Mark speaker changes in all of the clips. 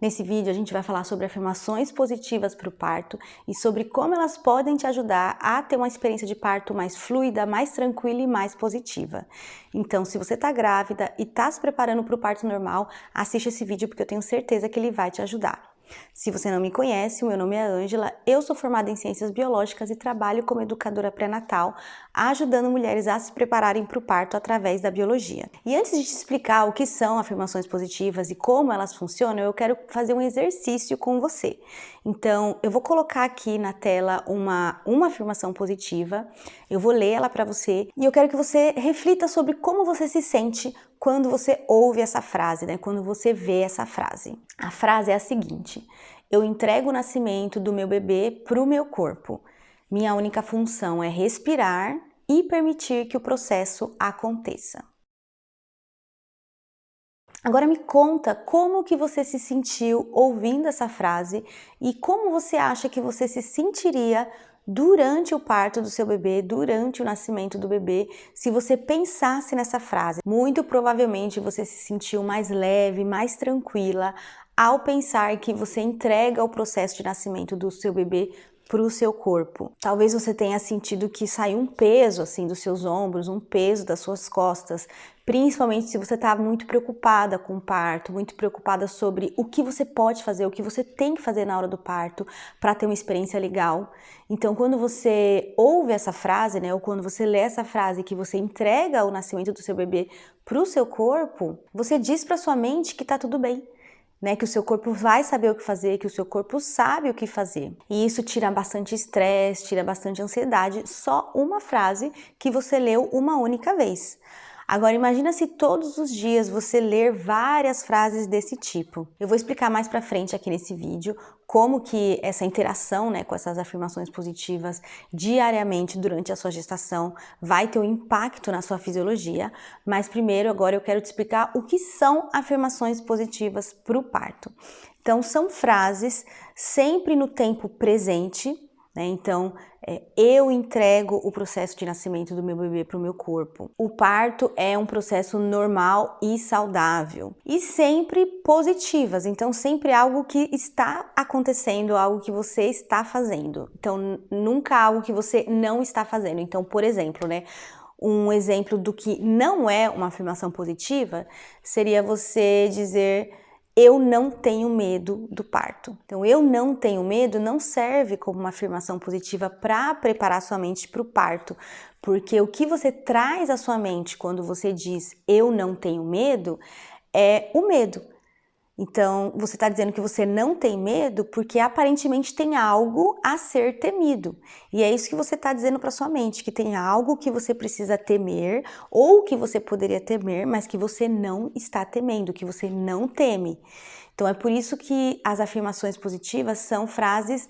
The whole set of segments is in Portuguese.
Speaker 1: Nesse vídeo a gente vai falar sobre afirmações positivas para o parto e sobre como elas podem te ajudar a ter uma experiência de parto mais fluida, mais tranquila e mais positiva. Então, se você está grávida e está se preparando para o parto normal, assiste esse vídeo porque eu tenho certeza que ele vai te ajudar. Se você não me conhece, o meu nome é Ângela, eu sou formada em Ciências Biológicas e trabalho como educadora pré-natal, ajudando mulheres a se prepararem para o parto através da biologia. E antes de te explicar o que são afirmações positivas e como elas funcionam, eu quero fazer um exercício com você. Então, eu vou colocar aqui na tela uma afirmação positiva, eu vou ler ela para você e eu quero que você reflita sobre como você se sente quando você ouve essa frase, né? Quando você vê essa frase. A frase é a seguinte: eu entrego o nascimento do meu bebê para o meu corpo. Minha única função é respirar e permitir que o processo aconteça. Agora me conta como que você se sentiu ouvindo essa frase e como você acha que você se sentiria durante o parto do seu bebê, durante o nascimento do bebê, se você pensasse nessa frase. Muito provavelmente você se sentiu mais leve, mais tranquila ao pensar que você entrega o processo de nascimento do seu bebê para o seu corpo. Talvez você tenha sentido que saiu um peso assim dos seus ombros, um peso das suas costas, principalmente se você está muito preocupada com o parto, muito preocupada sobre o que você pode fazer, o que você tem que fazer na hora do parto para ter uma experiência legal. Então, quando você ouve essa frase, né, ou quando você lê essa frase que você entrega o nascimento do seu bebê para o seu corpo, você diz para sua mente que está tudo bem. Né, que o seu corpo vai saber o que fazer, que o seu corpo sabe o que fazer. E isso tira bastante estresse, tira bastante ansiedade, só uma frase que você leu uma única vez. Agora imagina se todos os dias você ler várias frases desse tipo. Eu vou explicar mais pra frente aqui nesse vídeo como que essa interação, né, com essas afirmações positivas diariamente durante a sua gestação vai ter um impacto na sua fisiologia, mas primeiro agora eu quero te explicar o que são afirmações positivas para o parto. Então são frases sempre no tempo presente, né? Então, eu entrego o processo de nascimento do meu bebê para o meu corpo. O parto é um processo normal e saudável. E sempre positivas, então sempre algo que está acontecendo, algo que você está fazendo. Então, nunca algo que você não está fazendo. Então, por exemplo, né? Um exemplo do que não é uma afirmação positiva seria você dizer: eu não tenho medo do parto. Então, eu não tenho medo não serve como uma afirmação positiva para preparar sua mente para o parto, porque o que você traz à sua mente quando você diz eu não tenho medo é o medo. Então, você está dizendo que você não tem medo porque aparentemente tem algo a ser temido. E é isso que você está dizendo para sua mente, que tem algo que você precisa temer ou que você poderia temer, mas que você não está temendo, que você não teme. Então, é por isso que as afirmações positivas são frases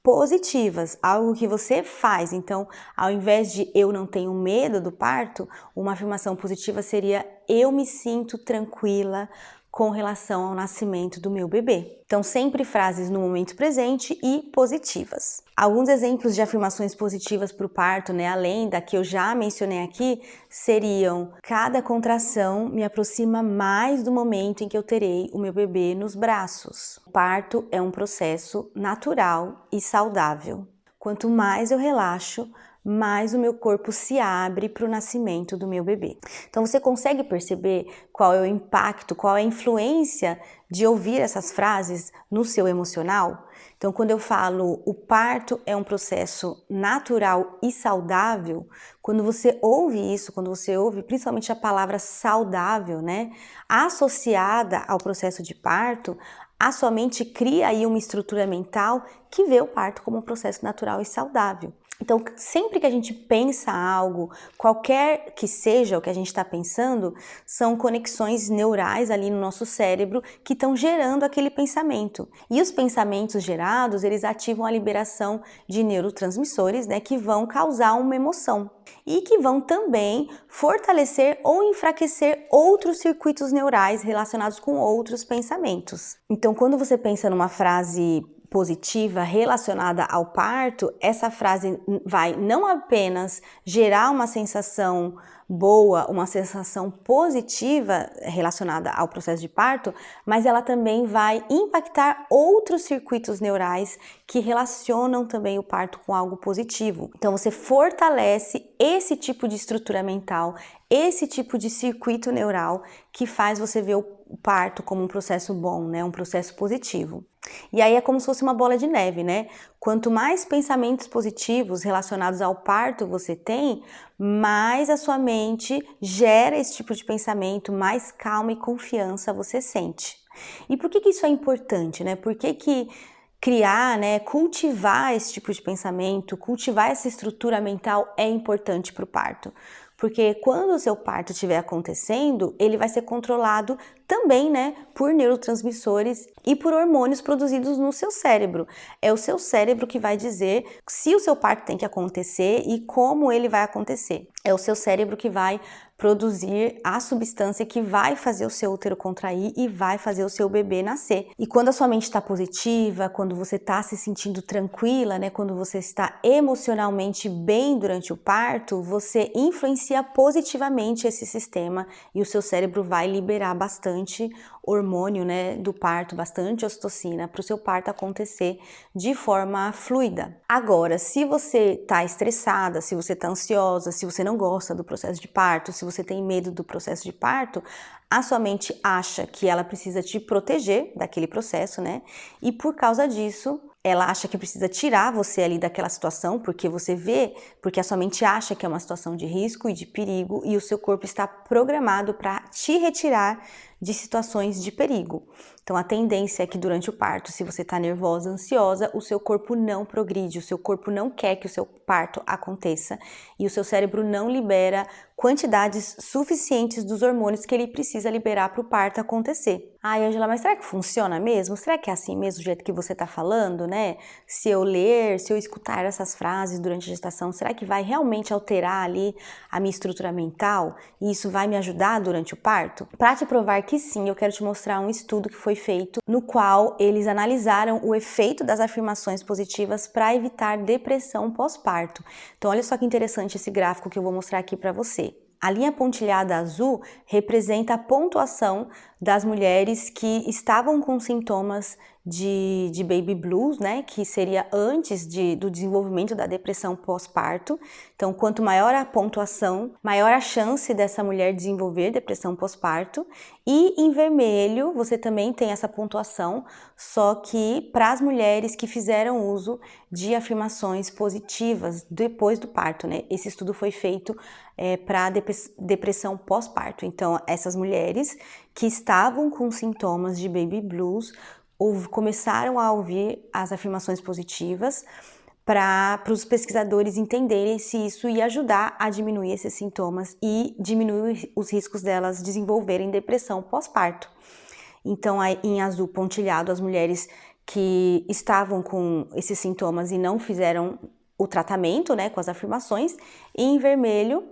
Speaker 1: positivas, algo que você faz. Então, ao invés de eu não tenho medo do parto, uma afirmação positiva seria eu me sinto tranquila com relação ao nascimento do meu bebê. Então, sempre frases no momento presente e positivas. Alguns exemplos de afirmações positivas para o parto, né, além da que eu já mencionei aqui, seriam: cada contração me aproxima mais do momento em que eu terei o meu bebê nos braços. O parto é um processo natural e saudável. Quanto mais eu relaxo, mais o meu corpo se abre para o nascimento do meu bebê. Então você consegue perceber qual é o impacto, qual é a influência de ouvir essas frases no seu emocional? Então quando eu falo o parto é um processo natural e saudável, quando você ouve isso, quando você ouve principalmente a palavra saudável, né, associada ao processo de parto, a sua mente cria aí uma estrutura mental que vê o parto como um processo natural e saudável. Então, sempre que a gente pensa algo, qualquer que seja o que a gente está pensando, são conexões neurais ali no nosso cérebro que estão gerando aquele pensamento. E os pensamentos gerados, eles ativam a liberação de neurotransmissores, né, que vão causar uma emoção e que vão também fortalecer ou enfraquecer outros circuitos neurais relacionados com outros pensamentos. Então, quando você pensa numa frase positiva relacionada ao parto, essa frase vai não apenas gerar uma sensação boa, uma sensação positiva relacionada ao processo de parto, mas ela também vai impactar outros circuitos neurais que relacionam também o parto com algo positivo. Então você fortalece esse tipo de estrutura mental, esse tipo de circuito neural que faz você ver o parto como um processo bom, né? Um processo positivo. E aí é como se fosse uma bola de neve, né? Quanto mais pensamentos positivos relacionados ao parto você tem, mais a sua mente gera esse tipo de pensamento, mais calma e confiança você sente. E por que isso é importante, né? Por que criar, né, cultivar esse tipo de pensamento, cultivar essa estrutura mental é importante para o parto? Porque quando o seu parto estiver acontecendo, ele vai ser controlado também, né, por neurotransmissores e por hormônios produzidos no seu cérebro. É o seu cérebro que vai dizer se o seu parto tem que acontecer e como ele vai acontecer. É o seu cérebro que vai produzir a substância que vai fazer o seu útero contrair e vai fazer o seu bebê nascer. E quando a sua mente está positiva, quando você está se sentindo tranquila, né, quando você está emocionalmente bem durante o parto, você influencia positivamente esse sistema e o seu cérebro vai liberar bastante hormônio, né, do parto, bastante ocitocina para o seu parto acontecer de forma fluida. Agora, se você está estressada, se você está ansiosa, se você não gosta do processo de parto, se você tem medo do processo de parto, a sua mente acha que ela precisa te proteger daquele processo, né? E por causa disso, ela acha que precisa tirar você ali daquela situação, porque você vê, porque a sua mente acha que é uma situação de risco e de perigo e o seu corpo está programado para te retirar de situações de perigo. Então a tendência é que durante o parto, se você está nervosa, ansiosa, o seu corpo não progride, o seu corpo não quer que o seu parto aconteça e o seu cérebro não libera quantidades suficientes dos hormônios que ele precisa liberar para o parto acontecer. Ai, Angela, mas será que funciona mesmo? Será que é assim mesmo, do jeito que você está falando, né? Se eu ler, se eu escutar essas frases durante a gestação, será que vai realmente alterar ali a minha estrutura mental? E isso vai me ajudar durante o parto? Para te provar que sim, eu quero te mostrar um estudo que foi feito, no qual eles analisaram o efeito das afirmações positivas para evitar depressão pós-parto. Então, olha só que interessante esse gráfico que eu vou mostrar aqui para você. A linha pontilhada azul representa a pontuação das mulheres que estavam com sintomas de baby blues, né, que seria antes do desenvolvimento da depressão pós-parto. Então, quanto maior a pontuação, maior a chance dessa mulher desenvolver depressão pós-parto. E em vermelho, você também tem essa pontuação, só que para as mulheres que fizeram uso de afirmações positivas depois do parto, né? Esse estudo foi feito para depressão pós-parto. Então, essas mulheres que estavam com sintomas de baby blues começaram a ouvir as afirmações positivas para os pesquisadores entenderem se isso ia ajudar a diminuir esses sintomas e diminuir os riscos delas desenvolverem depressão pós-parto. Então, em azul pontilhado, as mulheres que estavam com esses sintomas e não fizeram o tratamento, né, com as afirmações, e em vermelho,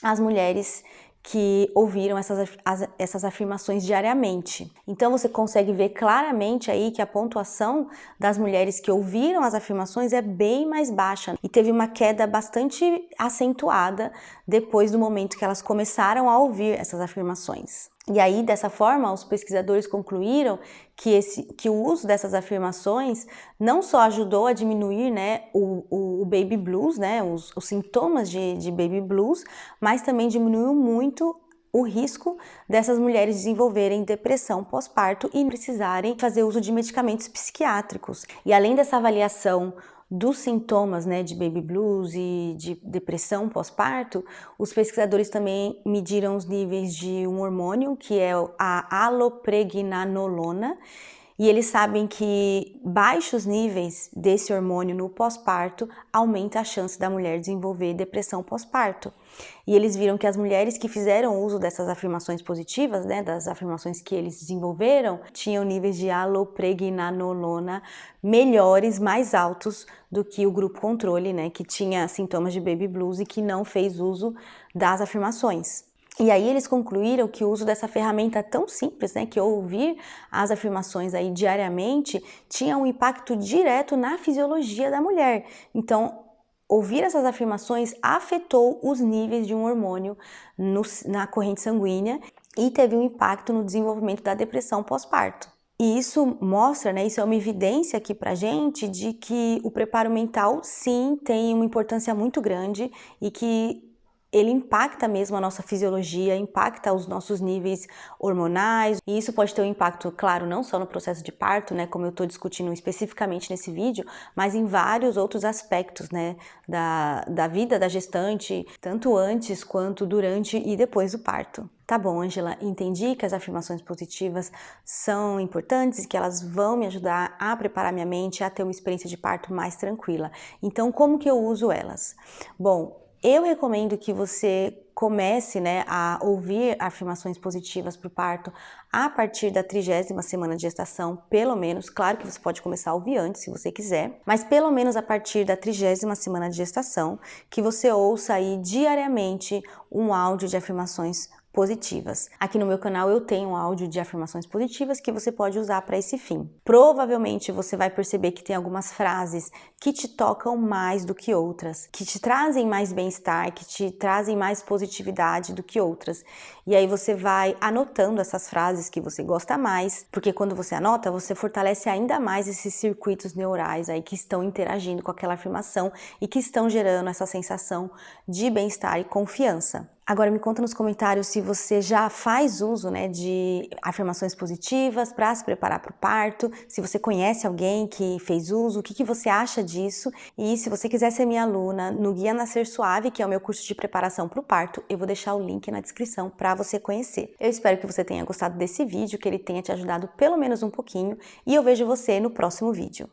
Speaker 1: as mulheres que ouviram essas afirmações diariamente. Então você consegue ver claramente aí que a pontuação das mulheres que ouviram as afirmações é bem mais baixa e teve uma queda bastante acentuada depois do momento que elas começaram a ouvir essas afirmações. E aí, dessa forma, os pesquisadores concluíram que o uso dessas afirmações não só ajudou a diminuir, né, o baby blues, né, os sintomas de baby blues, mas também diminuiu muito o risco dessas mulheres desenvolverem depressão pós-parto e precisarem fazer uso de medicamentos psiquiátricos. E além dessa avaliação dos sintomas, né, de baby blues e de depressão pós-parto, os pesquisadores também mediram os níveis de um hormônio que é a alopregnanolona, e eles sabem que baixos níveis desse hormônio no pós-parto aumenta a chance da mulher desenvolver depressão pós-parto. E eles viram que as mulheres que fizeram uso dessas afirmações positivas, né, das afirmações que eles desenvolveram, tinham níveis de alopregnanolona melhores, mais altos do que o grupo controle, né, que tinha sintomas de baby blues e que não fez uso das afirmações. E aí eles concluíram que o uso dessa ferramenta tão simples, né, que ouvir as afirmações aí diariamente, tinha um impacto direto na fisiologia da mulher. Então, ouvir essas afirmações afetou os níveis de um hormônio na corrente sanguínea e teve um impacto no desenvolvimento da depressão pós-parto. E isso mostra, né, isso é uma evidência aqui pra gente de que o preparo mental, sim, tem uma importância muito grande e que ele impacta mesmo a nossa fisiologia, impacta os nossos níveis hormonais, e isso pode ter um impacto, claro, não só no processo de parto, né, como eu estou discutindo especificamente nesse vídeo, mas em vários outros aspectos, né, da vida da gestante, tanto antes quanto durante e depois do parto. Tá bom, Ângela, entendi que as afirmações positivas são importantes e que elas vão me ajudar a preparar minha mente a ter uma experiência de parto mais tranquila. Então, como que eu uso elas? Bom, eu recomendo que você comece, né, a ouvir afirmações positivas para o parto a partir da 30ª semana de gestação, pelo menos. Claro que você pode começar a ouvir antes, se você quiser, mas pelo menos a partir da 30ª semana de gestação, que você ouça aí diariamente um áudio de afirmações positivas. Aqui no meu canal eu tenho um áudio de afirmações positivas que você pode usar para esse fim. Provavelmente você vai perceber que tem algumas frases que te tocam mais do que outras, que te trazem mais bem-estar, que te trazem mais positividade do que outras. E aí você vai anotando essas frases que você gosta mais, porque quando você anota, você fortalece ainda mais esses circuitos neurais aí que estão interagindo com aquela afirmação e que estão gerando essa sensação de bem-estar e confiança. Agora me conta nos comentários se você já faz uso, né, de afirmações positivas para se preparar para o parto, se você conhece alguém que fez uso, o que você acha disso, e se você quiser ser minha aluna no Guia Nascer Suave, que é o meu curso de preparação para o parto, eu vou deixar o link na descrição para você conhecer. Eu espero que você tenha gostado desse vídeo, que ele tenha te ajudado pelo menos um pouquinho, e eu vejo você no próximo vídeo.